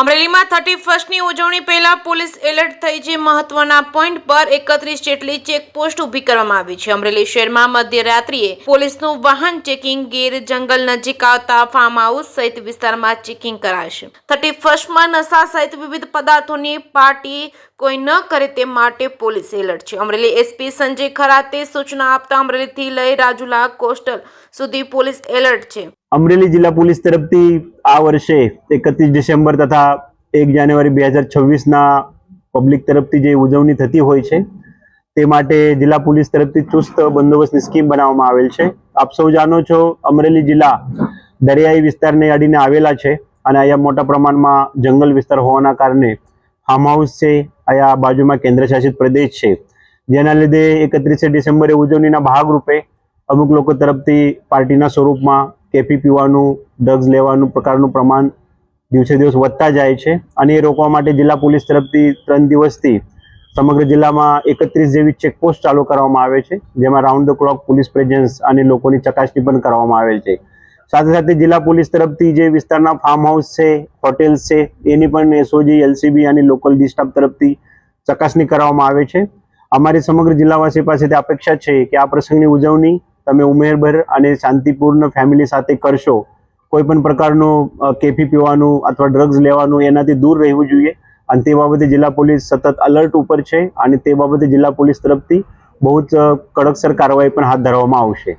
અમરેલીમાં 31મી ઉજવણી પહેલા પોલીસ એલર્ટ થઈ છે। મહત્વના પોઈન્ટ પર 31 જેટલી ચેકપોસ્ટ ઊભી કરવામાં આવી છે। અમરેલી શહેરમાં મધ્યરાત્રિએ પોલીસનું વાહન ચેકિંગ ગીર જંગલ નજીક આવતા ફાર્મ હાઉસ સહિત વિસ્તારમાં ચેકિંગ કરાશે। 31માં નશા સહિત વિવિધ પદાર્થોની પાર્ટી કોઈ ન કરે તે માટે પોલીસ એલર્ટ છે। અમરેલી એસપી સંજય ખરાતે સૂચના આપતા અમરેલીથી લઈ રાજુલા કોસ્ટલ સુધી પોલીસ એલર્ટ છે। અમરેલી જિલ્લા પોલીસ તરફથી આ વર્ષે 31 ડિસેમ્બર તથા 1 જાન્યુઆરી 2026ના પબ્લિક તરફથી જે ઉજવણી થતી હોય છે તે માટે જિલ્લા પોલીસ તરફથી ચુસ્ત બંદોબસ્તની સ્કીમ બનાવવામાં આવેલ છે। આપ સૌ જાણો છો અમરેલી જિલ્લા દરિયાઈ વિસ્તારને અડીને આવેલા છે અને અહીંયા મોટા પ્રમાણમાં જંગલ વિસ્તાર હોવાના કારણે ફાર્મ હાઉસ છે, અહીંયા બાજુમાં કેન્દ્ર શાસિત પ્રદેશ છે, જેના લીધે 31 ડિસેમ્બરે ઉજવણીના ભાગરૂપે અમુક લોકો તરફથી પાર્ટીના સ્વરૂપમાં કેફી પીવાનું, ડ્રગ્સ લેવાનું પ્રકારનું પ્રમાણ દિવસે દિવસ વધતા જાય છે અને એ રોકવા માટે જિલ્લા પોલીસ તરફથી 3 દિવસથી સમગ્ર જિલ્લામાં 31 જેવી ચેકપોસ્ટ ચાલુ કરવામાં આવે છે, જેમાં round the clock police presence અને લોકોની ચકાસણી પણ કરવામાં આવેલ છે। સાથે સાથે જિલ્લા પોલીસ તરફથી જે વિસ્તારના ફાર્મ હાઉસ છે, હોટેલ્સ છે, એની પણ એસઓજી, એલસીબી અને લોકલ ડી સ્ટાફ તરફથી ચકાસણી કરવામાં આવે છે। અમારી સમગ્ર જિલ્લાવાસી પાસેથી અપેક્ષા છે કે આ પ્રસંગની ઉજવણી તમે ઉમેરભર અને શાંતિપૂર્ણ ફેમિલી સાથે કરશો। કોઈ પણ પ્રકારનું કેફી પીવાનું અથવા ડ્રગ્સ લેવાનું એનાથી દૂર રહેવું જોઈએ અને તે બાબતે જિલ્લા પોલીસ સતત અલર્ટ ઉપર છે અને તે બાબતે જિલ્લા પોલીસ તરફથી બહુ જ કડકસર કાર્યવાહી પણ હાથ ધરવામાં આવશે।